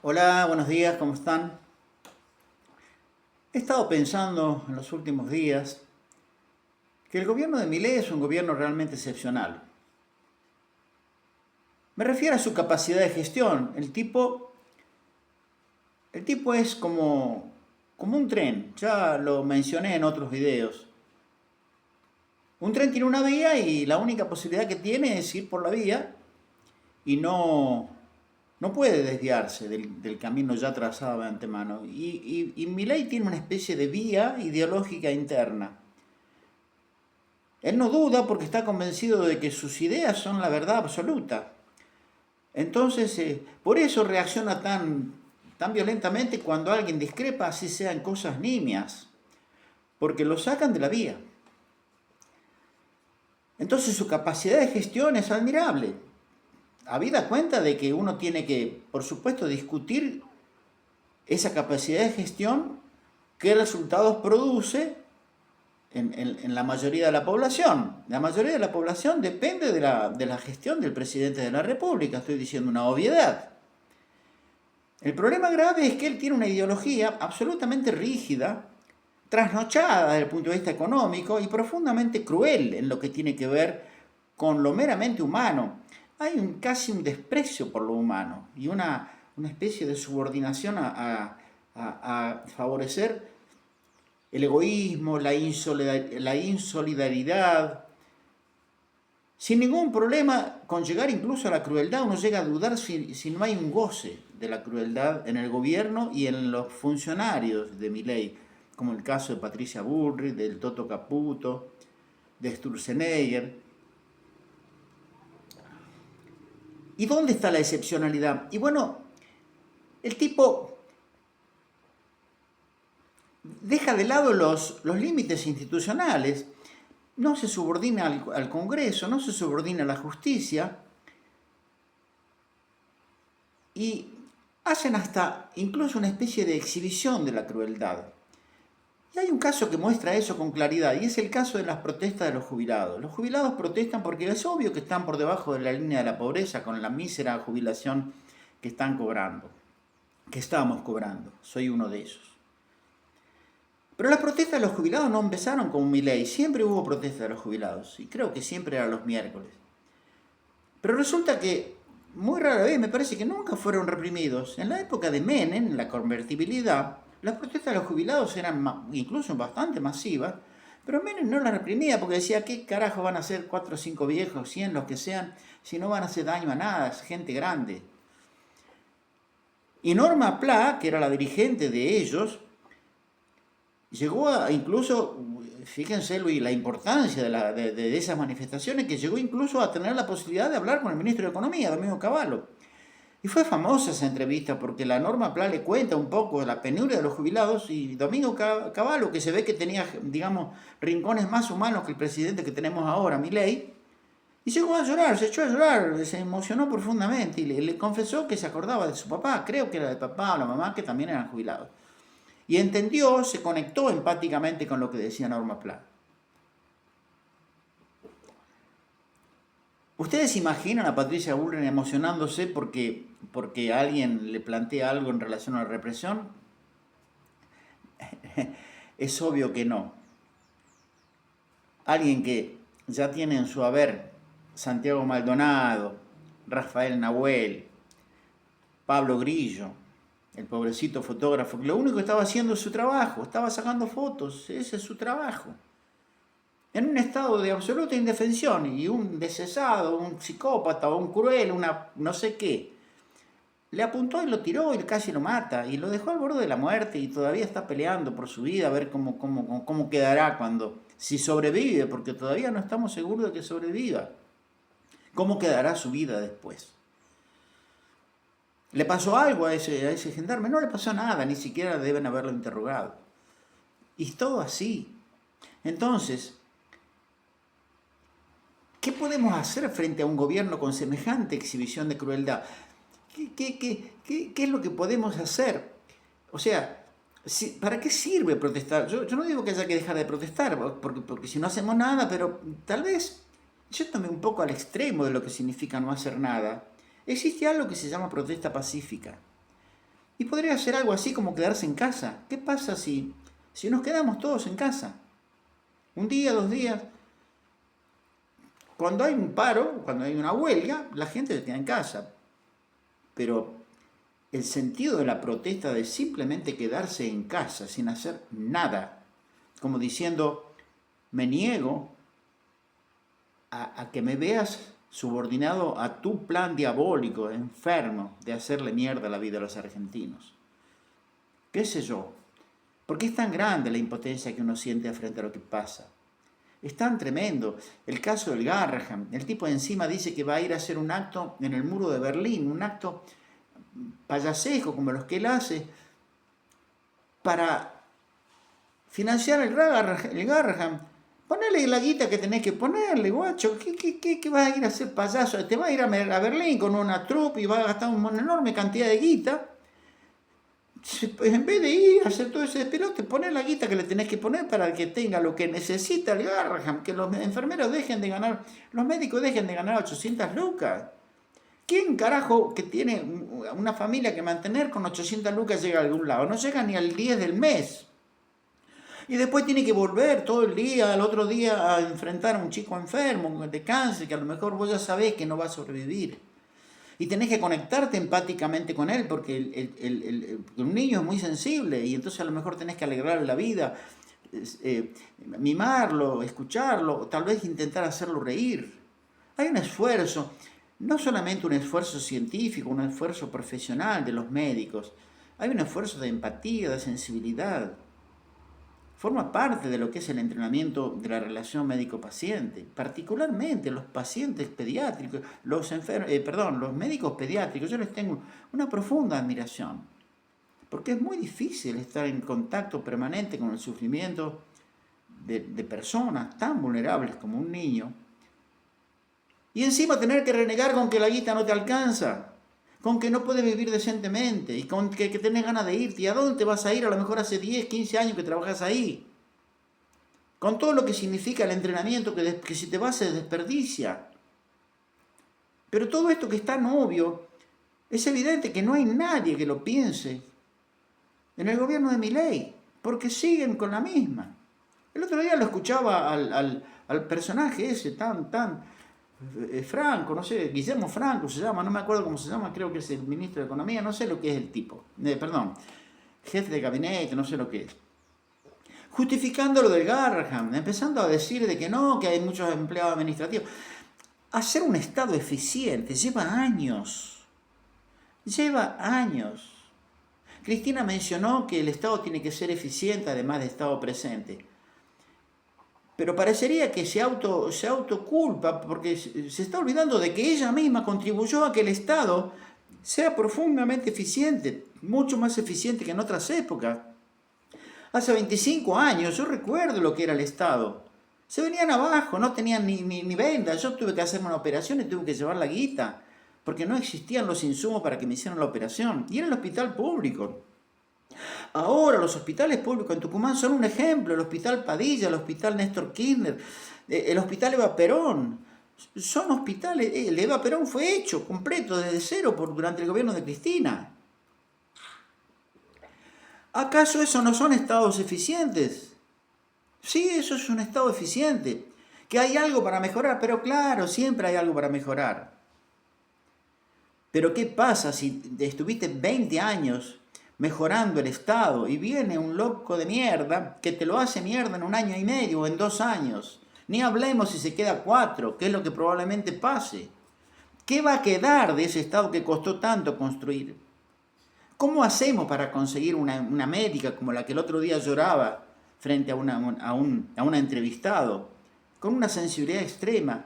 Hola, buenos días, ¿cómo están? He estado pensando en los últimos días que el gobierno de Milei es un gobierno realmente excepcional. Me refiero a su capacidad de gestión. El tipo es como un tren, ya lo mencioné en otros videos. Un tren tiene una vía y la única posibilidad que tiene es ir por la vía y no puede desviarse del camino ya trazado de antemano. Y Milei tiene una especie de vía ideológica interna. Él no duda porque está convencido de que sus ideas son la verdad absoluta. Entonces, por eso reacciona tan violentamente cuando alguien discrepa, así sean cosas nimias, porque lo sacan de la vía. Entonces su capacidad de gestión es admirable, habida cuenta de que uno tiene que, por supuesto, discutir esa capacidad de gestión, qué resultados produce en la mayoría de la población. La mayoría de la población depende de la gestión del presidente de la República, estoy diciendo una obviedad. El problema grave es que él tiene una ideología absolutamente rígida, trasnochada desde el punto de vista económico y profundamente cruel en lo que tiene que ver con lo meramente humano. Hay casi un desprecio por lo humano y una especie de subordinación a favorecer el egoísmo, la insolidaridad, sin ningún problema con llegar incluso a la crueldad. Uno llega a dudar si no hay un goce de la crueldad en el gobierno y en los funcionarios de Milei, como el caso de Patricia Bullrich, del Toto Caputo, de Sturzenegger. ¿Y dónde está la excepcionalidad? Y bueno, el tipo deja de lado los límites institucionales, no se subordina al Congreso, no se subordina a la justicia y hacen hasta incluso una especie de exhibición de la crueldad. Y hay un caso que muestra eso con claridad y es el caso de las protestas de los jubilados. Los jubilados protestan porque es obvio que están por debajo de la línea de la pobreza con la mísera jubilación que están cobrando, que estamos cobrando. Soy uno de esos. Pero las protestas de los jubilados no empezaron con Milei, siempre hubo protestas de los jubilados y creo que siempre eran los miércoles. Pero resulta que muy rara vez, me parece que nunca fueron reprimidos. En la época de Menem, en la convertibilidad, las protestas de los jubilados eran incluso bastante masivas, pero Menem no las reprimía porque decía, ¿qué carajo van a hacer 4 o 5 viejos, 100 los que sean, si no van a hacer daño a nada, es gente grande? Y Norma Pla, que era la dirigente de ellos, llegó a incluso, fíjense la importancia de esas manifestaciones, que llegó incluso a tener la posibilidad de hablar con el ministro de Economía, Domingo Cavallo. Y fue famosa esa entrevista porque la Norma Pla le cuenta un poco de la penuria de los jubilados y Domingo Cavallo, que se ve que tenía, digamos, rincones más humanos que el presidente que tenemos ahora, Milei, y llegó a llorar, se echó a llorar, se emocionó profundamente y le confesó que se acordaba de su papá, creo que era del papá o la mamá, que también eran jubilados. Y entendió, se conectó empáticamente con lo que decía Norma Pla. ¿Ustedes imaginan a Patricia Bullrich emocionándose porque alguien le plantea algo en relación a la represión? Es obvio que no. Alguien que ya tiene en su haber Santiago Maldonado, Rafael Nahuel, Pablo Grillo, el pobrecito fotógrafo, que lo único que estaba haciendo es su trabajo, estaba sacando fotos, ese es su trabajo. En un estado de absoluta indefensión y un descesado, un psicópata o un cruel, una no sé qué, le apuntó y lo tiró y casi lo mata y lo dejó al borde de la muerte y todavía está peleando por su vida a ver cómo quedará si sobrevive, porque todavía no estamos seguros de que sobreviva. ¿Cómo quedará su vida después? ¿Le pasó algo a ese gendarme? No le pasó nada, ni siquiera deben haberlo interrogado. Y es todo así. Entonces, ¿qué podemos hacer frente a un gobierno con semejante exhibición de crueldad? ¿Qué es lo que podemos hacer? O sea, ¿para qué sirve protestar? Yo no digo que haya que dejar de protestar, porque si no hacemos nada, pero tal vez, yéndome un poco al extremo de lo que significa no hacer nada, existe algo que se llama protesta pacífica. Y podría ser algo así como quedarse en casa. ¿Qué pasa si nos quedamos todos en casa? Un día, 2 días. Cuando hay un paro, cuando hay una huelga, la gente se queda en casa. Pero el sentido de la protesta de simplemente quedarse en casa sin hacer nada, como diciendo, me niego a que me veas subordinado a tu plan diabólico, enfermo, de hacerle mierda a la vida a los argentinos. ¿Qué sé yo? Porque es tan grande la impotencia que uno siente frente a lo que pasa. Es tan tremendo. El caso del Garrahan. El tipo encima dice que va a ir a hacer un acto en el muro de Berlín, un acto payasesco como los que él hace, para financiar el Garrahan. Ponele la guita que tenés que ponerle, guacho. ¿Qué vas a ir a hacer payaso? Te vas a ir a Berlín con una troupe y vas a gastar una enorme cantidad de guita. En vez de ir a hacer todo ese despelote, poner la guita que le tenés que poner para que tenga lo que necesita el Garrahan, que los enfermeros dejen de ganar, los médicos dejen de ganar 800 lucas. ¿Quién carajo que tiene una familia que mantener con 800 lucas llega a algún lado? No llega ni al 10 del mes. Y después tiene que volver todo el día, al otro día, a enfrentar a un chico enfermo de cáncer, que a lo mejor vos ya sabés que no va a sobrevivir. Y tenés que conectarte empáticamente con él, porque un niño es muy sensible y entonces a lo mejor tenés que alegrarle la vida, mimarlo, escucharlo, tal vez intentar hacerlo reír. Hay un esfuerzo, no solamente un esfuerzo científico, un esfuerzo profesional de los médicos, hay un esfuerzo de empatía, de sensibilidad. Forma parte de lo que es el entrenamiento de la relación médico-paciente, particularmente los pacientes pediátricos, los médicos pediátricos. Yo les tengo una profunda admiración, porque es muy difícil estar en contacto permanente con el sufrimiento de personas tan vulnerables como un niño, y encima tener que renegar con que la guita no te alcanza, con que no puedes vivir decentemente y con que tenés ganas de irte. ¿Y a dónde te vas a ir? A lo mejor hace 10, 15 años que trabajas ahí. Con todo lo que significa el entrenamiento, que si te vas se desperdicia. Pero todo esto que es tan obvio, es evidente que no hay nadie que lo piense en el gobierno de Milei, porque siguen con la misma. El otro día lo escuchaba al personaje ese tan Franco, no sé, Guillermo Franco se llama, no me acuerdo cómo se llama, creo que es el ministro de Economía, no sé lo que es el tipo, jefe de gabinete, no sé lo que es. Justificando lo del Garrahan, empezando a decir de que no, que hay muchos empleados administrativos. Hacer un Estado eficiente lleva años, Cristina mencionó que el Estado tiene que ser eficiente además de Estado presente. Pero parecería que se autoculpa porque se está olvidando de que ella misma contribuyó a que el Estado sea profundamente eficiente, mucho más eficiente que en otras épocas. Hace 25 años, yo recuerdo lo que era el Estado. Se venían abajo, no tenían ni venda. Yo tuve que hacerme una operación y tuve que llevar la guita, porque no existían los insumos para que me hicieran la operación. Y era el hospital público. Ahora los hospitales públicos en Tucumán son un ejemplo, el Hospital Padilla, el Hospital Néstor Kirchner, el Hospital Eva Perón. Son hospitales, el Eva Perón fue hecho completo desde cero durante el gobierno de Cristina. ¿Acaso eso no son estados eficientes? Sí, eso es un estado eficiente. Que hay algo para mejorar, pero claro, siempre hay algo para mejorar. Pero ¿qué pasa si estuviste 20 años mejorando el Estado y viene un loco de mierda que te lo hace mierda en 1 año y medio o en 2 años? Ni hablemos si se queda 4, que es lo que probablemente pase. ¿Qué va a quedar de ese Estado que costó tanto construir? ¿Cómo hacemos para conseguir una médica como la que el otro día lloraba frente a un entrevistado, con una sensibilidad extrema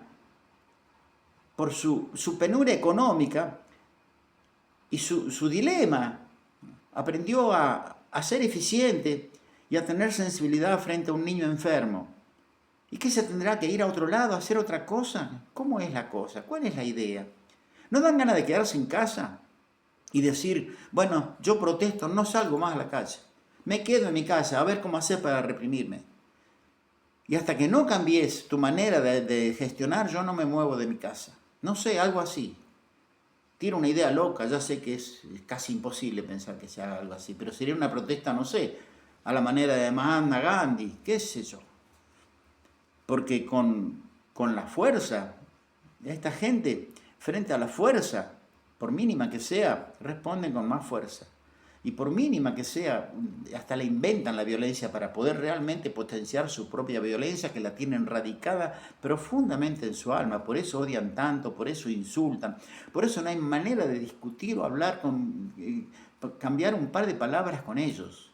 por su penuria económica y su dilema? Aprendió a ser eficiente y a tener sensibilidad frente a un niño enfermo. ¿Y qué se tendrá que ir a otro lado a hacer otra cosa? ¿Cómo es la cosa? ¿Cuál es la idea? ¿No dan ganas de quedarse en casa y decir, bueno, yo protesto, no salgo más a la calle, me quedo en mi casa a ver cómo hacer para reprimirme? Y hasta que no cambies tu manera de gestionar, yo no me muevo de mi casa. No sé, algo así. Tiro una idea loca, ya sé que es casi imposible pensar que se haga algo así, pero sería una protesta, no sé, a la manera de Mahatma Gandhi, qué sé yo. Porque con la fuerza de esta gente, frente a la fuerza, por mínima que sea, responden con más fuerza. Y por mínima que sea, hasta le inventan la violencia para poder realmente potenciar su propia violencia, que la tienen radicada profundamente en su alma. Por eso odian tanto, por eso insultan, por eso no hay manera de discutir o hablar cambiar un par de palabras con ellos,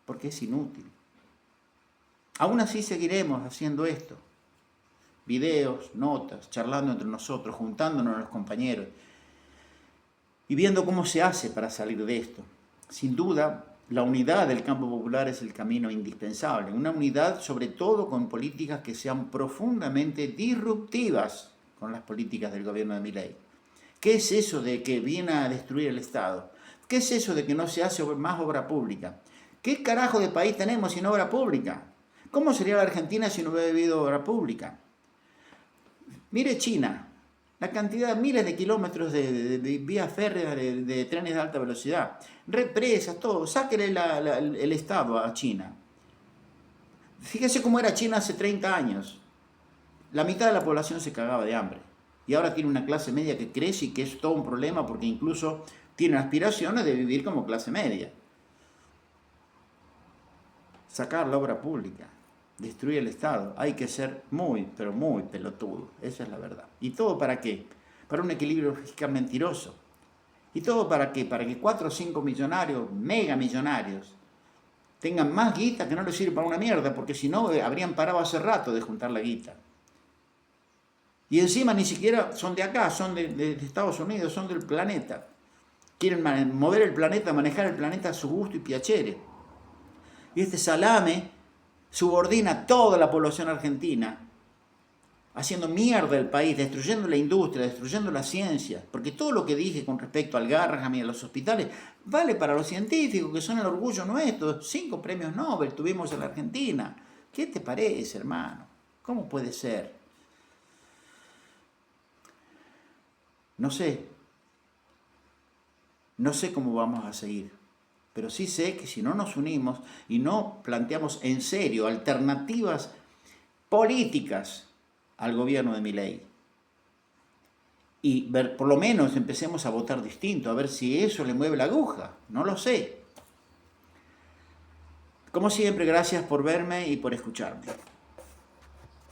porque es inútil. Aún así seguiremos haciendo esto. Videos, notas, charlando entre nosotros, juntándonos los compañeros y viendo cómo se hace para salir de esto. Sin duda, la unidad del campo popular es el camino indispensable. Una unidad sobre todo con políticas que sean profundamente disruptivas con las políticas del gobierno de Milei. ¿Qué es eso de que viene a destruir el Estado? ¿Qué es eso de que no se hace más obra pública? ¿Qué carajo de país tenemos sin obra pública? ¿Cómo sería la Argentina si no hubiera habido obra pública? Mire China, la cantidad de miles de kilómetros de vías férreas, de trenes de alta velocidad, represas, todo. Sáquele el Estado a China. Fíjese cómo era China hace 30 años. La mitad de la población se cagaba de hambre. Y ahora tiene una clase media que crece y que es todo un problema porque incluso tiene aspiraciones de vivir como clase media. Sacar la obra pública, destruir el Estado. Hay que ser muy, pero muy pelotudo. Esa es la verdad. ¿Y todo para qué? Para un equilibrio fiscal mentiroso. ¿Y todo para qué? Para que 4 o 5 millonarios, mega millonarios, tengan más guita que no les sirve para una mierda, porque si no habrían parado hace rato de juntar la guita. Y encima ni siquiera son de acá, son de Estados Unidos, son del planeta. Quieren mover el planeta, manejar el planeta a su gusto y piacere. Y este salame subordina a toda la población argentina, haciendo mierda el país, destruyendo la industria, destruyendo la ciencia, porque todo lo que dije con respecto al Garrahan y a los hospitales vale para los científicos, que son el orgullo nuestro. 5 premios Nobel tuvimos en la Argentina. ¿Qué te parece, hermano? ¿Cómo puede ser? No sé cómo vamos a seguir, pero sí sé que si no nos unimos y no planteamos en serio alternativas políticas al gobierno de Milei, y por lo menos empecemos a votar distinto, a ver si eso le mueve la aguja, no lo sé. Como siempre, gracias por verme y por escucharme.